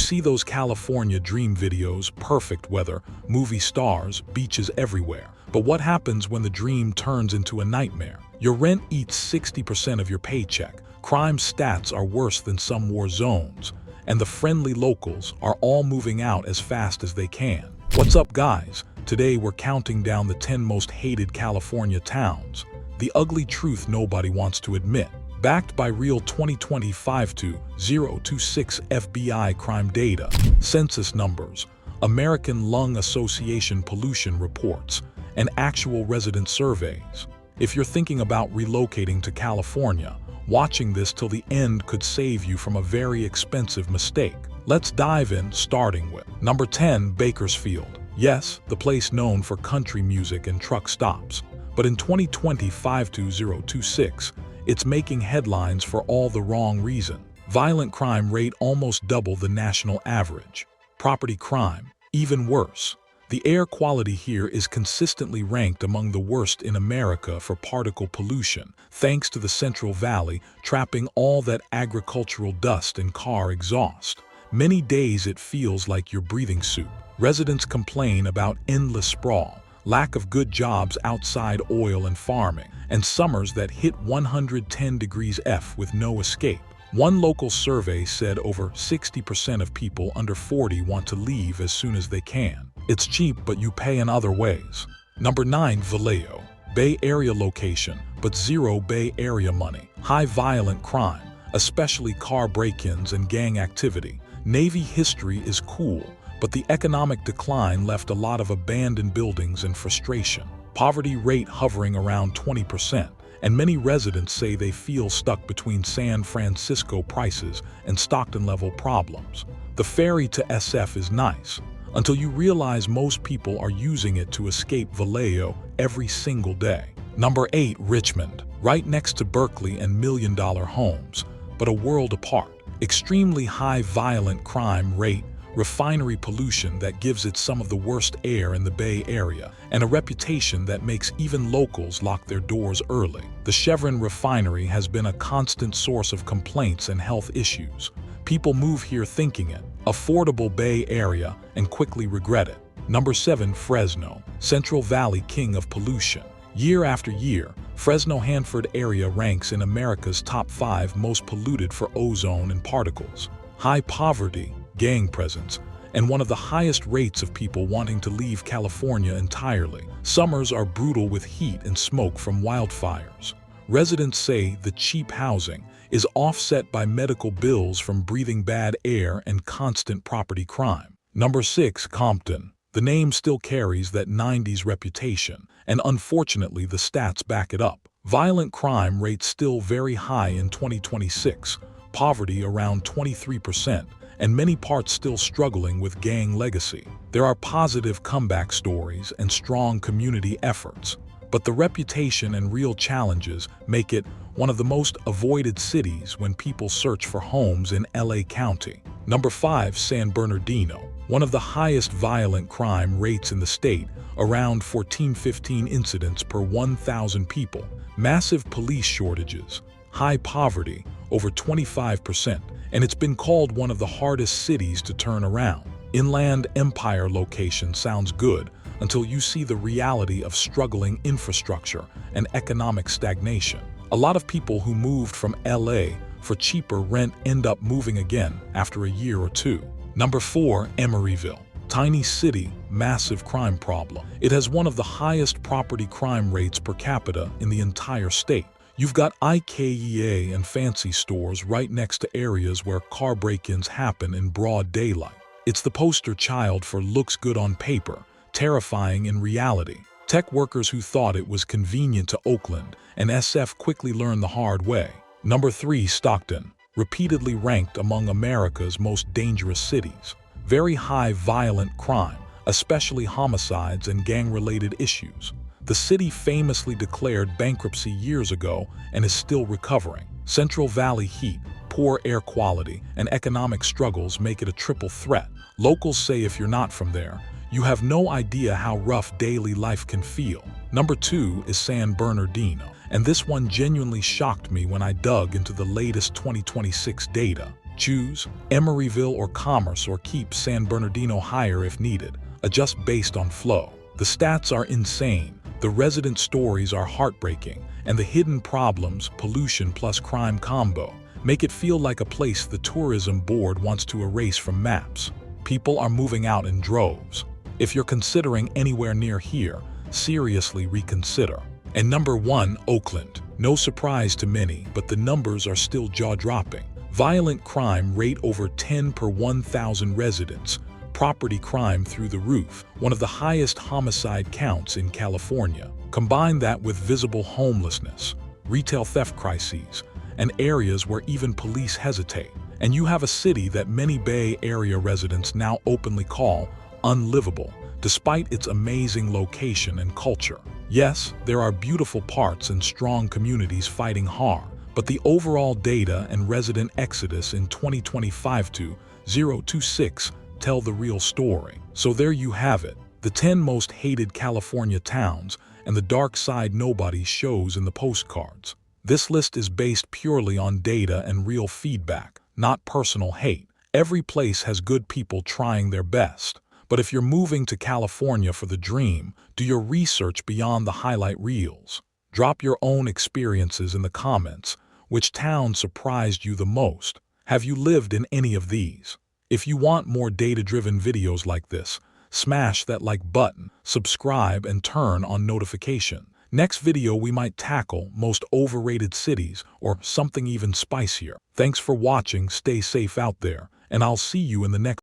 see those California dream videos, perfect weather, movie stars, beaches everywhere. But what happens when the dream turns into a nightmare? Your rent eats 60% of your paycheck, crime stats are worse than some war zones, and the friendly locals are all moving out as fast as they can. What's up, guys? Today we're counting down the 10 most hated California towns. The ugly truth nobody wants to admit. Backed by real 2020 52026 FBI crime data, census numbers, American Lung Association pollution reports, and actual resident surveys. If you're thinking about relocating to California, watching this till the end could save you from a very expensive mistake. Let's dive in, starting with number 10, Bakersfield. Yes, the place known for country music and truck stops. But in 2020 52026, it's making headlines for all the wrong reason. Violent crime rate almost double the national average. Property crime, even worse. The air quality here is consistently ranked among the worst in America for particle pollution, thanks to the Central Valley trapping all that agricultural dust and car exhaust. Many days it feels like you're breathing soup. Residents complain about endless sprawl, lack of good jobs outside oil and farming, and summers that hit 110 degrees F with no escape. One local survey said over 60% of people under 40 want to leave as soon as they can. It's cheap, but you pay in other ways. Number 9, Vallejo. Bay Area location, but zero Bay Area money. High violent crime, especially car break-ins and gang activity. Navy history is cool, but the economic decline left a lot of abandoned buildings and frustration. Poverty rate hovering around 20%, and many residents say they feel stuck between San Francisco prices and Stockton-level problems. The ferry to SF is nice, until you realize most people are using it to escape Vallejo every single day. Number 8, Richmond. Right next to Berkeley and million-dollar homes, but a world apart. Extremely high violent crime rate, refinery pollution that gives it some of the worst air in the Bay Area, and a reputation that makes even locals lock their doors early. The Chevron refinery has been a constant source of complaints and health issues. People move here thinking it, affordable Bay Area, and quickly regret it. Number 7, Fresno. Central Valley king of pollution. Year after year, Fresno-Hanford area ranks in America's top 5 most polluted for ozone and particles. High poverty, gang presence, and one of the highest rates of people wanting to leave California entirely. Summers are brutal with heat and smoke from wildfires. Residents say the cheap housing is offset by medical bills from breathing bad air and constant property crime. Number 6, Compton. The name still carries that 90s reputation, and unfortunately the stats back it up. Violent crime rates still very high in 2026, poverty around 23%, and many parts still struggling with gang legacy. There are positive comeback stories and strong community efforts, but the reputation and real challenges make it one of the most avoided cities when people search for homes in LA County. Number 5, San Bernardino. One of the highest violent crime rates in the state, around 14-15 incidents per 1,000 people. Massive police shortages, high poverty, over 25%, and it's been called one of the hardest cities to turn around. Inland Empire location sounds good until you see the reality of struggling infrastructure and economic stagnation. A lot of people who moved from LA for cheaper rent end up moving again after a year or two. Number 4, Emeryville. Tiny city, massive crime problem. It has one of the highest property crime rates per capita in the entire state. You've got IKEA and fancy stores right next to areas where car break-ins happen in broad daylight. It's the poster child for looks good on paper, terrifying in reality. Tech workers who thought it was convenient to Oakland and SF quickly learned the hard way. Number 3, Stockton. Repeatedly ranked among America's most dangerous cities. Very high violent crime, especially homicides and gang-related issues. The city famously declared bankruptcy years ago and is still recovering. Central Valley heat, poor air quality, and economic struggles make it a triple threat. Locals say if you're not from there, you have no idea how rough daily life can feel. Number 2 is San Bernardino, and this one genuinely shocked me when I dug into the latest 2026 data. Choose Emeryville or Commerce, or keep San Bernardino higher if needed. Adjust based on flow. The stats are insane, the resident stories are heartbreaking, and the hidden problems, pollution plus crime combo, make it feel like a place the tourism board wants to erase from maps. People are moving out in droves. If you're considering anywhere near here, seriously reconsider. And number 1, Oakland. No surprise to many, but the numbers are still jaw-dropping. Violent crime rate over 10 per 1,000 residents. Property crime through the roof, one of the highest homicide counts in California. Combine that with visible homelessness, retail theft crises, and areas where even police hesitate, and you have a city that many Bay Area residents now openly call unlivable, despite its amazing location and culture. Yes, there are beautiful parts and strong communities fighting hard, but the overall data and resident exodus in 2025 to 026 tell the real story. So there you have it, the 10 most hated California towns and the dark side nobody shows in the postcards. This list is based purely on data and real feedback, not personal hate. Every place has good people trying their best. But if you're moving to California for the dream, do your research beyond the highlight reels. Drop your own experiences in the comments. Which town surprised you the most? Have you lived in any of these? If you want more data-driven videos like this, smash that like button, subscribe, and turn on notification. Next video we might tackle most overrated cities or something even spicier. Thanks for watching, stay safe out there, and I'll see you in the next